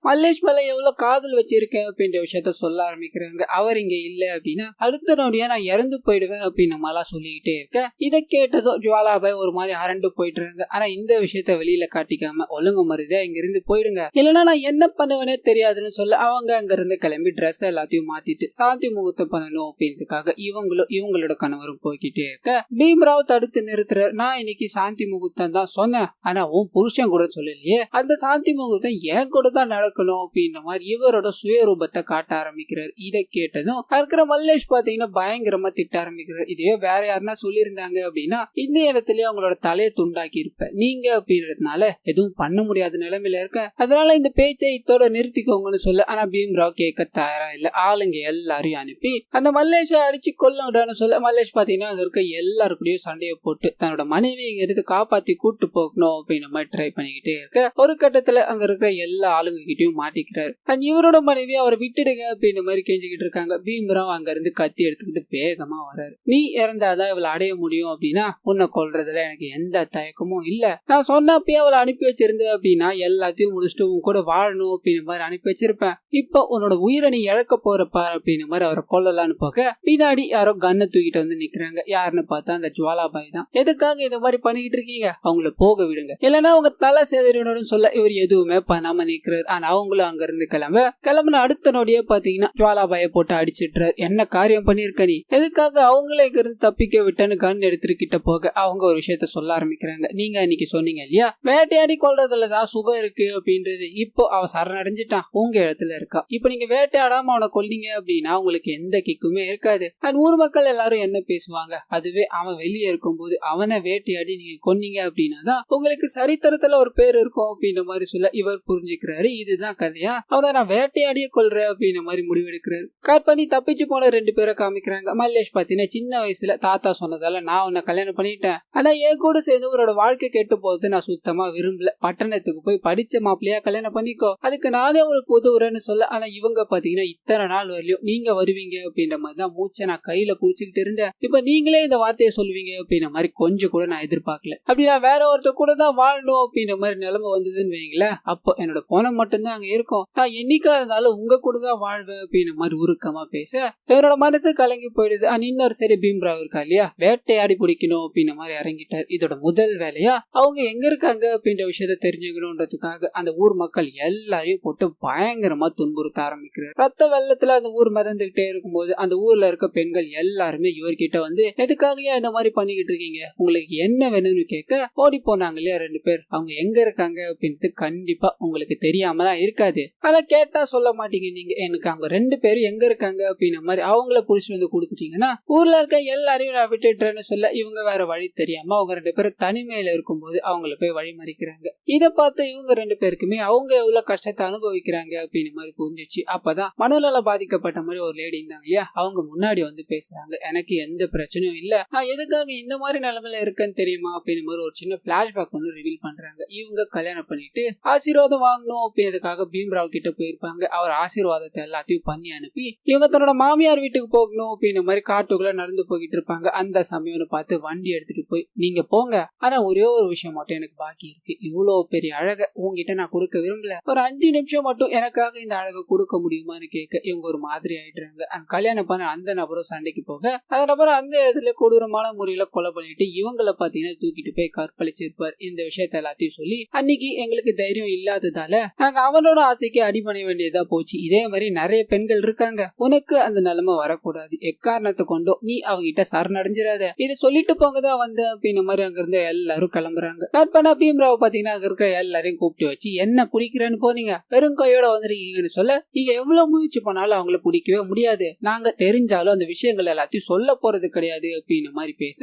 மல்லேஷ் மேல எவ்வளவு காதல் வச்சிருக்கேன் அப்படின்ற விஷயத்த சொல்ல ஆரம்பிக்கிறாங்க. அவர் இங்க இல்ல அப்படின்னா அடுத்த நொடியா நான் இறந்து போயிடுவேன் அப்படின்னு நம்மளாம் சொல்லிக்கிட்டே இருக்க, இதை கேட்டதும் ஜுவாலாபாய் ஒரு மாதிரி அரண்டு போயிட்டுறாங்க. ஆனா இந்த விஷயத்த வெளியில காட்டிக்காம ஒழுங்கு மருதியா இங்க இருந்து போயிடுங்க, இல்லைன்னா நான் என்ன பண்ணுவேனே தெரியாதுன்னு சொல்ல அவங்க அங்க இருந்து கிளம்பி ட்ரெஸ் எல்லாத்தையும் மாத்திட்டு சாந்தி முகூர்த்தம் பண்ணணும் அப்படின்றதுக்காக இவங்களோட கணவரும் போய்கிட்டே இருக்க, பீம்ராவ் தடுத்து நிறுத்துறாரு. நான் இன்னைக்கு சாந்தி முகூர்த்தம் தான் சொன்னேன், ஆனா உன் புருஷன் கூட சொல்லலையே, அந்த சாந்தி முகூர்த்தம் ஏன் கூட தான் நடக்கணும் அப்படின்ற மாதிரி இவரோட சுயரூபத்தை காட்ட ஆரம்பிக்கிறார். இதை கேட்டதும் இருக்கிற மல்லேஷ் பாத்தீங்கன்னா பயங்கரமா திட்ட ஆரம்பிக்கிறார். இதுவே வேற யாருன்னா சொல்லியிருந்தாங்க அப்படின்னா இந்த இடத்துலயே அவங்களோட தலையை துண்டாக்கி இருப்ப, நீங்க அப்படின்றதுனால எதுவும் பண்ண முடியாத நிலைமையில இருக்க, அதனால இந்த பேச்சை இத்தோட நிறுத்திக்கோங்கன்னு சொல்ல, ஆனா பீம்ராவ் கேட்க தயாரா இல்ல. ஆளுங்க எல்லாரையும் அனுப்பி அந்த மல்லேஷ அடிச்சு கொல்லணும்னு சொல்ல, மல்லேஷ் பாத்தீங்கன்னா அங்க இருக்க எல்லாருக்கூடயும் சண்டையை போட்டு தன்னோட மனைவி இங்க இருந்து காப்பாத்தி கூட்டு போகணும் அப்படின்ற மாதிரி ட்ரை பண்ணிக்கிட்டே இருக்க, ஒரு கட்டத்துல அங்க இருக்கிற எல்லா ஆளுங்க கிட்டயும் மாட்டிக்கிறாரு. இவரோட மனைவி அவரை விட்டுடுங்க அப்படின்ற மாதிரி கெஞ்சிக்கிட்டு இருக்காங்க. பீம்ராவ் அங்க இருந்து கத்தி எடுத்துக்கிட்டு வேகமா வராரு. நீ இறந்தாதான் இவளை அடைய முடியும் அப்படின்னா உன்னை கொல்றதுல எனக்கு எந்த தயக்கமும் இல்ல, நான் சொன்னப்பயே அவளை அனுப்பி வச்சிருந்தேன் அப்படின்னா எல்லாத்தையும் முடிச்சுட்டு உன் கூட வாழணும் அப்படின்ற மாதிரி அனுப்பி வச்சிருப்பேன், இப்போ உன்னோட உயிரை நீ இழக்க போறப்பா அப்படின்ற மாதிரி அவரை கொல்லலான்னு போக பின்னாடி யாரோ கண்ணை தூக்கிட்டு வந்து நிக்கிறாங்க. யாருன்னு பார்த்தா அந்த ஜுவாலாபாய் தான். எதுக்காக இந்த மாதிரி பண்ணிட்டு இருக்கீங்க, அவங்கள போக விடுங்க, இல்லைன்னா உங்க தலை சேதரிடணும் சொல்ல இவர் எதுவுமே பண்ணாம நிக்கிறாரு. ஆனா அவங்களும் அங்க இருந்து கிளம்பின அடுத்த நொடியே பாத்தீங்கன்னா ஜுவாலாபாயை போட்டு அடிச்சிடுறாரு. என்ன காரியம் காரியம் பண்ணிருக்க, நீ எதுக்காக அவங்களே இருந்து தப்பிக்க விட்டன்னு கன் எடுத்துக்கிட்ட போக அவங்க ஒரு விஷயத்த சொல்ல ஆரம்பிக்கிறாங்க. நீங்க இன்னைக்கு சொன்னீங்க இல்லையா, வேட்டையாடி கொள்றதுலதான் சுகம் இருக்கு அப்படின்றது. இப்போ அவன் சரணடைஞ்சிட்டான், உங்க இடத்துல இருக்கா. இப்ப நீங்க வேட்டையாடாம அவனை கொல்லிங்க அப்படின்னா உங்களுக்கு எந்த கிக்குமே இருக்காது. ஊர் மக்கள் எல்லாரும் என்ன பேசுவாங்க. அதுவே அவன் வெளியே இருக்கும் போது அவனை வேட்டையாடி நீங்க கொன்னீங்க அப்படின்னா தான் உங்களுக்கு சரித்திரத்துல ஒரு பேர் இருக்கும் அப்படின்ற மாதிரி சொல்ல இவர் புரிஞ்சுக்கிறாரு. இதுதான் கதையா, அவனை நான் வேட்டையாடியே கொல்றேன் அப்படின்ற மாதிரி முடிவெடுக்கிறாரு. கட் பண்ணி தப்பிச்சு போன 2 பேரை காமிக்கிறாங்க. மல்லேஷ் பாத்தீங்கன்னா சின்ன வயசுல தாத்தா சொன்னதால நான் உன்னை கல்யாணம் பண்ணிட்டேன், ஆனா என் கூட சேர்ந்து அவரோட வாழ்க்கை கெட்டு போகுது நான் சுத்தமா விரும்பல, பட்டணத்துக்கு போய் படிச்ச மாப்பிள்ளையா கல்யாணம் பண்ணிக்கோ, அதுக்கு நானே உங்களுக்கு உதவுறேன்னு சொல்ல. ஆனா இவங்க பாத்தீங்கன்னா இத்தனை நாள் வரலையும் நீங்க வருவீங்க அப்படின்ற மாதிரி தான் மூச்சை நான் கையில புடிச்சுக்கிட்டு இருந்தேன், இப்ப நீங்களே இந்த வார்த்தையை சொல்லுவீங்க அப்படின்ற மாதிரி கொஞ்சம் கூட நான் எதிர்பார்க்கல, அப்படி நான் வேற ஒருத்தர் கூட தான் வாழணும் அப்படின்ற மாதிரி நிலைமை வந்ததுன்னு வைங்களேன். அப்போ என்னோட போனம் மட்டும்தான் அங்க இருக்கும், நான் என்னைக்கா இருந்தாலும் உங்க கூட தான் வாழ்வேன் அப்படின்ற மாதிரி உருக்கமா பேச இவரோட மனசு கலங்கி போயிடுது. இன்னொரு சரி பீம்ராவ் இருக்கா இல்லையா, வேட்டையாடி பிடிக்கணும் அப்படின்ற மாதிரி இறங்கிட்டார். இதோட முதல் வேலையா அவங்க எங்க இருக்காங்க அப்படின்ற விஷயத்த தெரிஞ்சுக்கணும்ன்றதுக்காக அந்த ஊர் மக்கள் எல்லாரையும் போட்டு பயங்கரமா துன்புறுத்த ஆரம்பிக்கிறார். ரத்த வெள்ளத்துல அந்த ஊர் மிதந்துகிட்டே இருக்கும்போது அந்த ஊர்ல இருக்க பெண்கள் எல்லாருமே இவர்கிட்ட வந்து எதுக்காக இந்த மாதிரி பண்ணிக்கிட்டு இருக்கீங்க, உங்களுக்கு என்ன வேணும்னு கேட்க ஓடி போனாங்க இல்லையா 2 பேர், அவங்க எங்க இருக்காங்க அப்படின்றது கண்டிப்பா உங்களுக்கு தெரியாமலாம் இருக்காது, ஆனா கேட்டா சொல்ல மாட்டீங்க நீங்க, எனக்கு அவங்க 2 பேரும் எங்க இருக்காங்க அப்படின்ற மாதிரி அவங்கள புடிச்சு வந்து கொடுத்துட்டீங்கன்னா ஊர்ல இருக்க எல்லாரையும் நான் விட்டுட்டேன்னு சொல்ல இவங்க வேற வழி தெரியாம அவங்க 2 பேரும் தனிமையில இருக்கும்போது அவங்கள போய் வழி மறிக்கிறாங்க. இதை பார்த்து இவங்க 2 பேருக்குமே அவங்க எவ்வளவு கஷ்டத்தை அனுபவிக்கிறாங்க அப்படின்னு மாதிரி புரிஞ்சிச்சு. அப்பதான் மனநல பாதிக்கப்பட்ட மாதிரி ஒரு லேடி இருந்தாங்க இல்லையா, அவங்க முன்னாடி வந்து பேசுறாங்க. எனக்கு எந்த பிரச்சனையும் இல்ல, நான் எதுக்காக இந்த மாதிரி நிலைமையில இருக்கேன்னு தெரியுமா அப்படின்னு மாதிரி ஒரு சின்ன பிளாஷ்பேக் ஒன்று ரிவீல் பண்றாங்க. இவங்க கல்யாணம் பண்ணிட்டு ஆசீர்வாதம் வாங்கணும் அப்படின்றதுக்காக பீம்ராவ் கிட்ட போயிருப்பாங்க. அவர் ஆசீர்வாதத்தை எல்லாத்தையும் பண்ணி அனுப்பி இவங்க தன்னோட மாமியார் வீட்டுக்கு போகணும் அப்படின்ற மாதிரி காட்டுக்குள்ள நடந்து போய்கிட்டு இருப்பாங்க. அந்த சமயம்னு பார்த்து வண்டி எடுத்துட்டு போய் நீங்க போங்க, ஆனா ஒரே ஒரு விஷயம் மட்டும் எனக்கு பாக்கி இருக்கு, இவ்வளவு பெரிய அழக உங்ககிட்ட நான் கொடுக்க விரும்பல, ஒரு 5 நிமிஷம் மட்டும் எனக்காக இந்த அழகை கொடுக்க முடியுமான்னு கேட்க இவங்க ஒரு மாதிரி ஆயிடுறாங்க. கல்யாணம் பண்ண அந்த நபரும் சண்டைக்கு போக அந்த நபரை அந்த இடத்துல கொடூரமான முறையில கொலை பண்ணிட்டு இவங்களை பாத்தீங்கன்னா தூக்கிட்டு போய் கற்பழிச்சிருப்பார். இந்த விஷயத்த எல்லாத்தையும் சொல்லி அன்னைக்கு எங்களுக்கு தைரியம் இல்லாததால நாங்க அவனோட ஆசைக்கு அடிபணி வேண்டியதா போச்சு, இதே மாதிரி நிறைய பெண்கள் இருக்காங்க, உனக்கு அந்த நிலைமை வரக்கூடாது, எக்காரணத்தை கொண்டோ நீ அவங்கிட்ட சரணடைஞ்சிடாத, இதை சொல்லிட்டு போங்கதான் வந்த அப்படின்ற மாதிரி அங்க இருந்து எல்லாரும் கிளம்புறாங்க. கற்பனா பீம்ராவ் பாத்தீங்கன்னா அங்க இருக்கிற எல்லாரையும் கூப்பிட்டு வச்சு என்ன பிடிக்கிறேன்னு போனீங்க, வெறும் கையோட வந்துருக்கீங்கன்னு சொல்ல நீங்க எவ்வளவு முயற்சி பண்ணாலும் அவங்கள பிடிக்கவே முடியாது, நாங்க தெரிஞ்சாலும் அந்த விஷயங்கள் எல்லாத்தையும் சொல்ல போறது கிடையாது அப்படின்னு மாதிரி பேச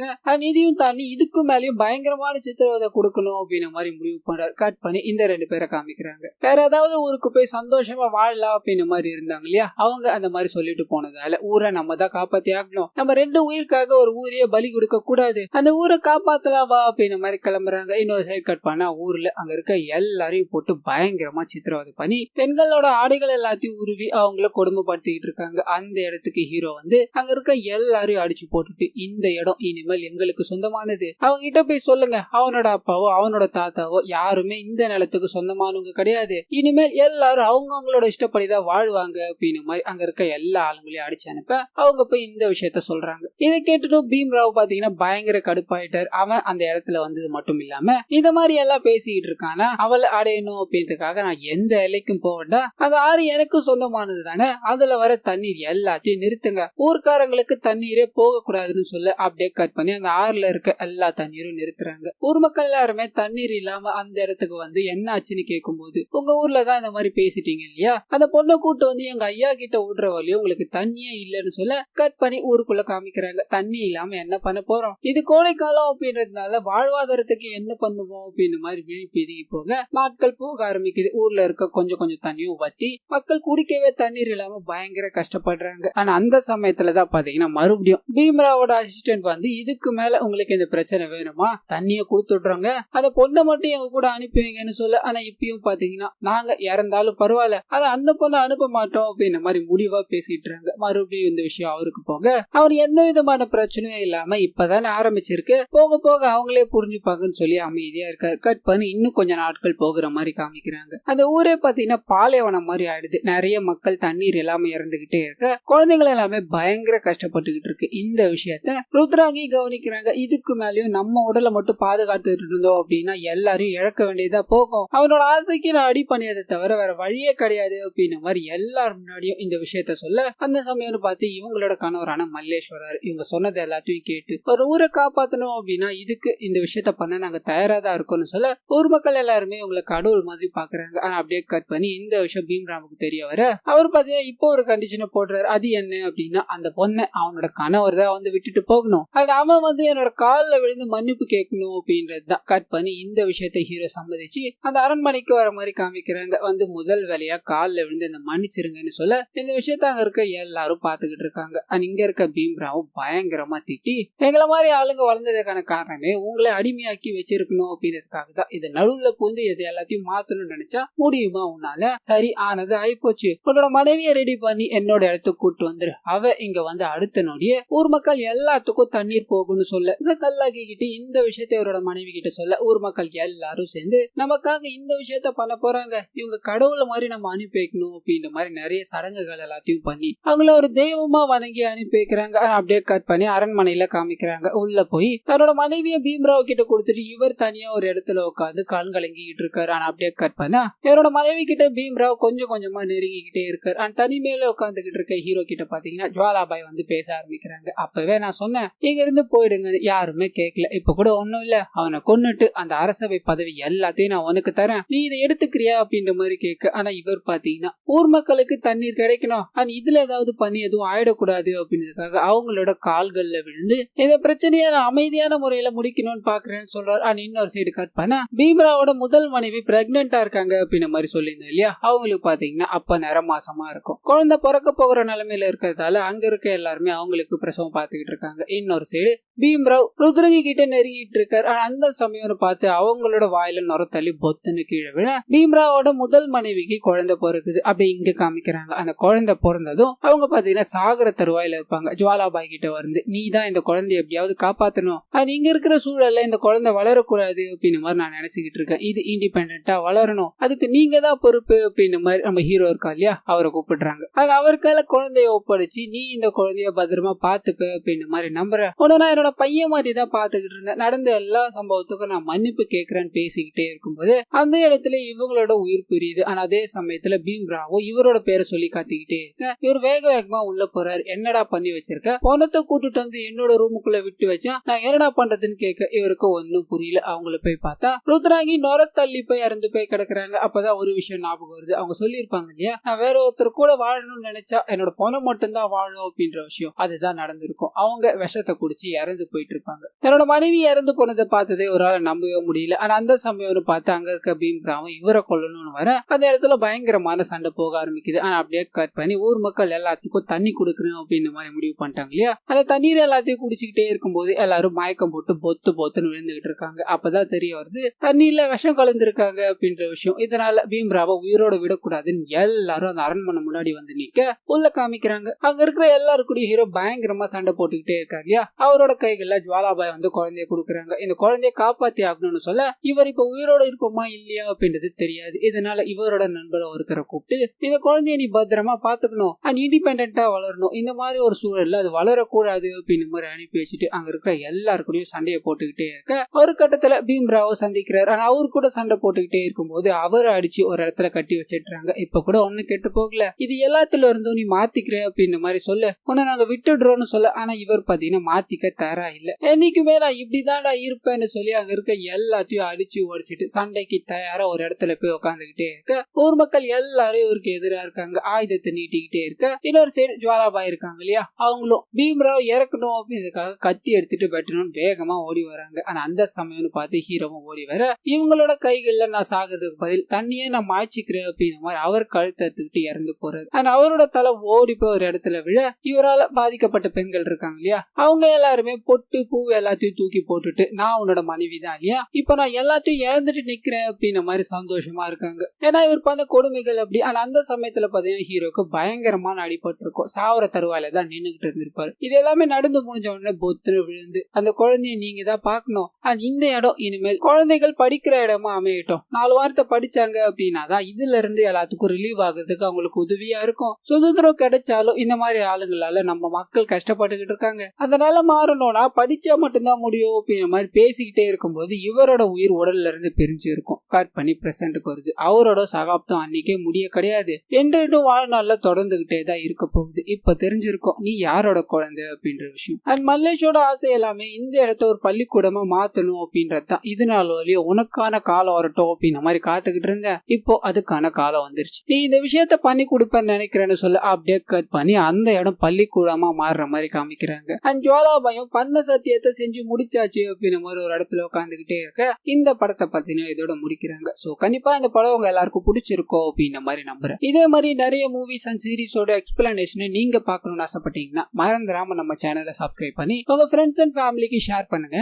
இதையும் தாண்டி இதுக்கு மேலேயும் பயங்கரமான சித்திரவதை கொடுக்கணும் அப்படின்னு மாதிரி முடிவு பண்றாரு. கட் பண்ணி இந்த 2 பேரை காமிக்கிறாங்க. வேற ஏதாவது ஊருக்கு போய் சந்தோஷமா வாழலாம் அப்படின்னு மாதிரி இருந்தாங்க இல்லையா, அவங்க அந்த மாதிரி சொல்லிட்டு போனதால ஊரை நம்ம தான் காப்பாத்தி ஆகணும், நம்ம 2 உயிருக்காக ஒரு ஊரையே பலி கொடுக்க கூடாது, அந்த ஊரை காப்பாத்தலாம் வா அப்படின்னு மாதிரி கிளம்புறாங்க. இன்னொரு சைட் கட் பண்ணா ஊர்ல அங்க இருக்க எல்லாரையும் போட்டு பயங்கரமா சித்திரவதை பண்ணி பெண்களோட ஆடைகள் எல்லாத்தையும் உருவி அவங்கள கொடுமைப்படுத்திக்கிட்டு இருக்காங்க. அந்த இடத்துக்கு ஹீரோ வந்து அங்க இருக்க எல்லாரையும் அடிச்சு போட்டுட்டு இந்த இடம் இனிமேல் எங்களுக்கு சொந்தமானது, அவங்க கிட்ட போய் சொல்லுங்க, அவனோட அப்பாவோ அவனோட தாத்தாவோ யாருமே இந்த நிலத்துக்கு சொந்தமானவங்க கிடையாது, இனிமேல் எல்லாரும் அவங்களோட இஷ்டப்படிதான் வாழ்வாங்க அப்படின்னு மாதிரி அங்க இருக்க எல்லா ஆளுங்களையும் அடிச்சு அனுப்ப அவங்க போய் இந்த விஷயத்த சொல்றாங்க. இதை கேட்டுட்டு பீம்ராவ் பாத்தீங்கன்னா பயங்கர கடுப்பாயிட்டார். அவன் அந்த இடத்துல வந்தது மட்டும் இல்லாம இந்த மாதிரி எல்லாம் பேசிக்கிட்டு இருக்கானா, அவளை அடையணும் அப்படின்றதுக்காக நான் எந்த எல்லைக்கும் போவேண்டா, அந்த ஆறு எனக்கும் சொந்தமானது தானே, அதுல வர தண்ணீர் எல்லாத்தையும் நிறுத்துங்க, ஊர்க்காரங்களுக்கு தண்ணீரே போக கூடாதுன்னு சொல்ல அப்படியே கட் பண்ணி அந்த ஆறுல இருக்க எல்லா தண்ணீரும் நிறுத்துறாங்க. ஊர் மக்கள் எல்லாருமே தண்ணீர் இல்லாம அந்த இடத்துக்கு வந்து என்ன ஆச்சுன்னு கேட்கும் போது உங்க ஊர்லதான் இந்த மாதிரி பேசிட்டீங்க இல்லையா, அந்த பொண்ணை கூட்டு வந்து எங்க ஐயா கிட்ட விடுற வழியும் உங்களுக்கு தண்ணியே இல்லன்னு சொல்ல கட் பண்ணி ஊருக்குள்ள காமிக்கிறாங்க. தண்ணி இல்லாம என்ன பண்ண போறோம், இது கோடைக்காலம் அப்படின்றதுனால வாழ்வாதாரத்துக்கு என்ன பண்ணுவோம் அப்படின்னு மாதிரி விழிப்பீதி போக நாட்கள் போக ஆரம்பிக்குது. ஊர்ல இருக்க கொஞ்சம் கொஞ்சம் தண்ணியும் வத்தி மக்கள் குடிக்கவே தண்ணீர் இல்லாம பயங்கர கஷ்டப்படுறாங்க. ஆனா அந்த சமயத்துலதான் பாத்தீங்கன்னா மறுபடியும் பீம்ராவோட அசிஸ்டன்ட் வந்து இதுக்கு மேல உங்களுக்கு இந்த பிரச்சனை வேணுமா, தண்ணிய கொடுத்துடுறாங்க, அந்த பொண்ணை மட்டும் எங்க கூட அனுப்பி வைங்கன்னு சொல்ல. ஆனா இப்பயும் பாத்தீங்கன்னா நாங்க இறந்தாலும் பரவாயில்ல, ஆனா அந்த பொண்ணை அனுப்ப மாட்டோம் அப்படின்ற மாதிரி முடிவா பேசிட்டு இருக்காங்க. மறுபடியும் இந்த விஷயம் அவருக்கு போக அவர் எந்த விதமான பிரச்சனையும் இல்லாம இப்பதானே ஆரம்பிச்சிருக்கு, போக போக அவங்களே புரிஞ்சுப்பாங்கன்னு சொல்லி அமைதியா இருக்காரு. கட் பண்ணி இன்னும் கொஞ்சம் நாட்கள் போகிற மாதிரி காமிக்கிறாங்க. அந்த ஊரே பாத்தீங்கன்னா பாலைவனம் மாதிரி ஆயிடுது. நிறைய மக்கள் தண்ணீர் எல்லாமே இறந்துகிட்டே இருக்க, குழந்தைகள் எல்லாமே பயங்கர கஷ்டப்பட்டுக்கிட்டு இருக்கு. இந்த விஷயத்த ருத்ராங்கி கவனிக்கிறாங்க. இதுக்கு மேலயும் நம்ம உடலை மட்டும் பாதுகாத்துட்டு இருந்தோம் அப்படின்னா எல்லாரையும் இழக்க வேண்டியதா போகும், அவனோட ஆசைக்கு நான் அடி பண்ணியதை தவிர வேற வழியே கிடையாது அப்படின்னு மாதிரி எல்லாரும் முன்னாடியும் இந்த விஷயத்த சொல்ல அந்த சமயம் பார்த்து இவங்களோட கணவரான மல்லேஸ்வரர் இவங்க சொன்னது எல்லாத்தையும் கேட்டு ஒரு ஊரை காப்பாத்தணும் அப்படின்னா இதுக்கு இந்த விஷயத்த பண்ண நாங்க தயாரா தான் இருக்கோம்னு சொல்ல ஊர் மக்கள் எல்லாருமே இவங்களை கடவுள் மாதிரி பாக்குறாங்க. ஆனா அப்படியே கட் பண்ணி இந்த விஷயம் பீம்ராவுக்கு தெரிய வர அவர் பாத்தீங்கன்னா இப்போ ஒரு கண்டிஷனை போடுறாரு. அது என்ன அப்படின்னா அந்த பொண்ணை அவனோட கணவர் தான் வந்து விட்டுட்டு போகணும், அது அவன் வந்து என்னோட காலில் விழுந்து மன்னிப்பு கேட்கணும் அப்படின்றதுதான். கட் பண்ணி இந்த விஷயத்த ஹீரோ சம்மதிச்சு அந்த அரண்மனைக்கு வர மாதிரி காமிக்கிறாங்க. வந்து முதல் வேலையா காலில் விழுந்து இந்த மன்னிச்சிருங்கன்னு சொல்ல இந்த விஷயத்த அங்க இருக்க எல்லாரும் பாத்துக்கிட்டு இருக்காங்க. இங்க இருக்க பீம்ராவும் பயங்கரமா திட்டி எங்களை மாதிரி ஆளுங்க வளர்ந்ததுக்கான காரணமே உங்களை அடிமையாக்கி வச்சிருக்கணும் அப்படின்றதுக்காக தான். இது நடுவுல பூந்து எது எல்லாத்தையும் மாத்தணும்னு நினைச்சா முடியுமா உன்னால? சரி ஆனது ஆயிப்போச்சு, உன்னோட மனைவியை ரெடி பண்ணி என்னோட இடத்துக்கு கூட்டு வந்துரு. அவ இங்க வந்து அடுத்த நொடியே ஊர் மக்கள் எல்லாத்துக்கும் தண்ணீர் போகும்னு சொல்ல கல்லாக்கிக்கிட்டு இந்த விஷயத்த இவரோட மனைவி கிட்ட சொல்ல ஊர் மக்கள் எல்லாரும் சேர்ந்து நமக்காக இந்த விஷயத்த பண்ண போறாங்க, இவங்க கடவுளை மாதிரி நம்ம அனுப்பி வைக்கணும் அப்படின்ற மாதிரி நிறைய சடங்குகள் எல்லாத்தையும் பண்ணி அவங்கள ஒரு தெய்வமா வணங்கி அனுப்பி வைக்கிறாங்க. அப்படியே கட் பண்ணி அரண்மனையில காமிக்கிறாங்க. உள்ள போய் தன்னோட மனைவியை பீம்ராவ் கிட்ட கொடுத்துட்டு இவர் தனியா ஒரு இடத்துல உட்காந்து கண் கலங்கிட்டு இருக்காரு. ஆனா அப்படியே கட் பண்ணா இவரோட மனைவி கிட்ட பீம்ராவ் கொஞ்சம் கொஞ்சமா நெருங்கிக்கிட்டே இருக்காரு. தனிமையில உட்காந்துக்கிட்டு இருக்க ஹீரோ கிட்ட பாத்தீங்கன்னா ஜுவாலாபாய் வந்து பேச ஆரம்பிக்கிறாங்க. அப்பவே நான் சொன்னேன் இங்க இருந்து போயிடுங்க, யாருமே கேட்கல. இப்ப கூட ஒண்ணும் இல்ல, அவனை கொன்னுட்டு அந்த அரசவை பதவி எல்லாத்தையும் நான் உனக்கு தரேன், நீ இதை எடுத்துக்கிறியா அப்படின்ற மாதிரி கேட்க. ஆனா இவர் பாத்தீங்கன்னா ஊர் மக்களுக்கு தண்ணீர் கிடைக்கணும், இதுல ஏதாவது பண்ணி எதுவும் ஆயிடக்கூடாது அப்படின்றதுக்காக அவங்களோட கால்கள்ல விழுந்து இந்த பிரச்சனையை நான் அமைதியான முறையில முடிக்கணும்னு பாக்குறேன்னு சொல்றாரு. இன்னொரு சைடு கட் பண்ணா பீம்ராவோட முதல் மனைவி பிரெக்னெண்டா இருக்காங்க அப்படின்ற மாதிரி சொல்லியிருந்தோம் இல்லையா, அவங்களுக்கு பாத்தீங்கன்னா அப்ப நேர மாசமா இருக்கும், குழந்தை பிறக்க போகிற நிலைமையில இருக்கிறதால அங்க இருக்க எல்லாருமே அவங்களுக்கு பிரசவம் பார்த்துக்கிட்டு இருக்காங்க. இன்னொரு சைடு பீம்ராவ் ருத்ரங்கி கிட்ட நெருங்கிட்டு இருக்காரு. அந்த சமயம் பார்த்து அவங்களோட வாயில நுர தள்ளி பொத்துன்னு கீழே விழ பீம்ராவோட முதல் மனைவிக்கு குழந்தை பிறகுது. அப்படி இங்க காமிக்கிறாங்க. அந்த குழந்தை பிறந்ததும் அவங்க பாத்தீங்கன்னா சாகர தருவாயில இருப்பாங்க. ஜுவாலாபாய் கிட்ட வந்து நீ தான் இந்த குழந்தைய எப்படியாவது காப்பாத்தணும், இங்க இருக்கிற சூழல்ல இந்த குழந்தை வளரக்கூடாது அப்படின்னு மாதிரி நான் நினைச்சுக்கிட்டு இருக்கேன், இது இண்டிபெண்டா வளரணும், அதுக்கு நீங்க தான் பொறுப்பு அப்படின்னு மாதிரி நம்ம ஹீரோ இருக்கா இல்லையா அவரை கூப்பிடுறாங்க. அவருக்கால குழந்தைய ஒப்படைச்சு நீ இந்த குழந்தைய பத்திரமா பாத்துப்ப அப்படின்னு மாதிரி நம்புறேன், உடனே என்னோட பையன் மாதிரி தான் பாத்துக்கிட்டு இருந்தேன், நடந்த எல்லா சம்பவத்துக்கும் நான் மன்னிப்பு கேட்கிறேன்னு பேசிக்கிட்டே இருக்கும்போது அந்த இடத்துல இவங்களோட உயிர் பிரியுது. ஆனா அதே சமயத்துல பீம்ராவோ இவரோட பேரை சொல்லி காத்திக்கிட்டே இருக்க இவர் வேக வேகமா உள்ள போறாரு. என்னடா பண்ணி வச்சிருக்க, பணத்தை கூட்டிட்டு வந்து என்னோட ரூமுக்குள்ள விட்டு வச்சா நான் என்னடா பண்றதுன்னு கேட்க இவருக்கு ஒன்னும் புரியல. அவங்கள போய் பார்த்தா ருத்ராங்கி நொர தள்ளி போய் இறந்து போய் கிடக்குறாங்க. அப்பதான் ஒரு விஷயம் ஞாபகம் வருது, அவங்க சொல்லியிருப்பாங்க இல்லையா நான் வேற ஒருத்தர் கூட வாழணும்னு நினைச்சா என்னோட பணம் மட்டும்தான் வாழும் அப்படின்ற விஷயம், அதுதான் நடந்திருக்கும். அவங்க விஷத்தை குடிச்சு இறந்து போயிட்டு இருப்பாங்க. என்னோட மனைவி இறந்து போனதை பார்த்ததே ஒரு ஆள் நம்பவே முடியல. ஆனா அந்த சமயம் பார்த்து அங்க இருக்க பீம்ராவும் இவரை கொல்லணும்னு வர அந்த இடத்துல பயங்கரமான சண்டை போக ஆரம்பிக்குது. ஆனா அப்படியே கட் பண்ணி ஊர் மக்கள் எல்லாத்துக்கும் தண்ணி கொடுக்கணும் அப்படின்னு மாதிரி முடிவு பண்ணிட்டாங்க இல்லையா. அந்த தண்ணீர் எல்லாத்தையும் குடிச்சுக்கிட்டே இருக்கும்போது எல்லாரும் மயக்கம் போட்டு பொத்து பொத்துன்னு விழுந்துகிட்டு இருக்காங்க. அப்பதான் தெரிய வருது தண்ணீர்ல விஷம் கலந்துருக்காங்க அப்படின்ற விஷயம். இதனால பீம்ராவை உயிரோட விடக்கூடாதுன்னு எல்லாரும் அந்த அரண்மனை முன்னாடி வந்து நிக்க உள்ள காமிக்கிறாங்க. அங்க இருக்கிற எல்லாருக்கூடிய ஹீரோ பயங்கரமா சண்டை போட்டுக்கிட்டே இருக்காரு இல்லையா. அவரோட கைகள்ல ஜுவாலாபாய் வந்து குழந்தைய கொடுக்குறாங்க. இந்த குழந்தைய காப்பாத்தி ஆகணும்னு சொல்ல இவர் இப்ப உயிரோட இருப்போமா இல்லையா அப்படின்றது தெரியாது. இதனால இவரோட நண்பரை ஒருத்தரை கூப்பிட்டு இந்த குழந்தைய நீ பத்திரமா பாத்துக்கணும், இண்டிபெண்டா வளரணும், இந்த மாதிரி ஒரு சூழல்ல அது வளரக்கூடாது அப்படின்னு மாதிரி அனுப்பி வச்சுட்டு அங்க இருக்கிற எல்லாருக்கூடயும் சண்டையை போட்டுக்கிட்டே இருக்க ஒரு கட்டத்துல பீம்ராவை சந்திக்கிறார். ஆனா அவரு கூட சண்டை போட்டுக்கிட்டே இருக்கும்போது அவரை அடிச்சு ஒரு இடத்துல கட்டி வச்சிடுறாங்க. இப்ப கூட ஒண்ணு கெட்டு போகல, இது எல்லாத்துல இருந்தும் நீ மாத்திக்கிற அப்படின்னு மாதிரி சொல்ல உன்னை நாங்க விட்டுடுறோம்னு சொல்ல. ஆனா இவர் பாத்தீங்கன்னா மாத்திக்க தயாரா இல்ல, என்னைக்குமே நான் இப்படிதான்டா இருப்பேன்னு சொல்லி அங்க இருக்க எல்லாத்தையும் அடிச்சு உடைச்சிட்டு சண்டைக்கு தயாரா ஒரு இடத்துல போய் உட்காந்துக்கிட்டே இருக்க ஊர் மக்கள் எல்லாரும் இவருக்கு எதிரா இருக்காங்க, ஆயுதத்தை நீட்டிக்கிட்டே இருக்க. இன்னொரு சைடு ஜுவாலாபாய் இருக்காங்க இல்லையா, அவங்களும் பீம்ராவ் இறக்கணும் அப்படின்றதுக்காக கத்தி எடுத்துட்டு வெட்டணும்னு வேகமா ஓடி வராங்க. ஆனா அந்த சமயம்னு பார்த்து ஹீரோவும் ஓடி வர இவங்களோட கைகள்ல நான் சாகிறதுக்கு பதில் தண்ணியே நான் மாய்ச்சிக்கிறேன் அப்படின்னு மாதிரி அவர் கழுத்தை எடுத்துக்கிட்டு இறந்து போறாரு. ஆனா அவரோட தலை ஓடி போய் ஒரு இடத்துல விழ இவரால பாதிக்கப்பட்ட பெண்கள் இருக்காங்க இல்லையா, அவங்க எல்லாருமே பொட்டு பூ எல்லாத்தையும் தூக்கி போட்டுட்டு நான் உன்னோட மனைவி தான் இல்லையா, இப்ப நான் எல்லாத்தையும் இழந்துட்டு நிக்கிறேன் அப்படின்ற மாதிரி சந்தோஷமா இருக்காங்க. ஏன்னா இவர் பண்ண கொடுமைகள் அப்படி. ஆனா அந்த சமயத்துல பாத்தீங்கன்னா ஹீரோக்கு பயங்கரமான அடிபட்டு இருக்கும், சாவர தருவாயில தான் நின்னுகிட்டு இருந்திருப்பாரு. இது எல்லாமே நடந்து முடிஞ்ச உடனே பொத்துன்னு விழுந்து அந்த குழந்தைய நீங்க தான் பாக்கணும், இந்த இடம் இனிமேல் குழந்தைகள் படிக்கிற இடமா அமையட்டும், 4 வாரத்தை படிச்சாங்க அப்படின்னா தான் இதுல இருந்து எல்லாத்துக்கும் ரிலீவ் ஆகுறதுக்கு அவங்களுக்கு உதவியா இருக்கும். சுதந்திரம் கிடைச்சாலும் இந்த மாதிரி ஆளுங்களால நம்ம மக்கள் கஷ்டப்பட்டுக்கிட்டு இருக்காங்க, அதனால மாறணும்னா படிச்சா மட்டும்தான் முடியும் அப்படின்ற மாதிரி பேசிக்கிட்டே இருக்கும்போது இவரோட உயிர் உடல்ல இருந்து பிரிஞ்சு இருக்கும். கட் பண்ணி பிரசன்ட்டுக்கு வருது. அவரோட சகாப்தம் அன்னைக்கே முடிய கிடையாது, என்றும் வாழ்நாள்ல தொடர்ந்துகிட்டே தான் இருக்க போகுது. போகுது. இப்ப தெரிஞ்சிருக்கும் நீ யாரோட குழந்தை அப்படின்ற விஷயம். அண்ட் மல்லேஷோட ஆசை எல்லாமே இந்த இடத்த ஒரு பள்ளிக்கூடமா மாத்தணும் அப்படின்றதுதான். இதனால வரையும் உனக்கான காலம் வரட்டும் அப்படின்ற மாதிரி காத்துக்கிட்டு இருந்த இப்போ அதுக்கான காலம் வந்துருச்சு. நீ இந்த விஷயத்த பண்ணி கொடுப்பேன்னு நினைக்கிறேன்னு சொல்ல அப்படியே கட் பண்ணி அந்த இடம் பள்ளிக்கூடமா மாறுற மாதிரி காமிக்கிறாங்க. அண்ட் ஜுவாலாபாயும் பண்ண சத்தியத்தை செஞ்சு முடிச்சாச்சு அப்படின்ற மாதிரி ஒரு இடத்துல உட்காந்துக்கிட்டே இருக்க இந்த படத்தை பத்தினா இதோட முடிக்கிறாங்க. சோ கண்டிப்பா இந்த படம் உங்க எல்லாருக்கும் பிடிச்சிருக்கோம் அப்படின்ற மாதிரி நம்புறேன். இதே மாதிரி நிறைய மூவிஸ் அண்ட் சீரிஸோட எக்ஸ்பிளனேஷனை நீங்க பார்க்கணும்னு ஆசைப்பட்டீங்கன்னா மறந்துடாம நம்ம சேனலை சப்ஸ்கிரைப் பண்ணி உங்க ஃப்ரெண்ட்ஸ் அண்ட் ஃபேமிலிக்கு ஷேர் பண்ணுங்க.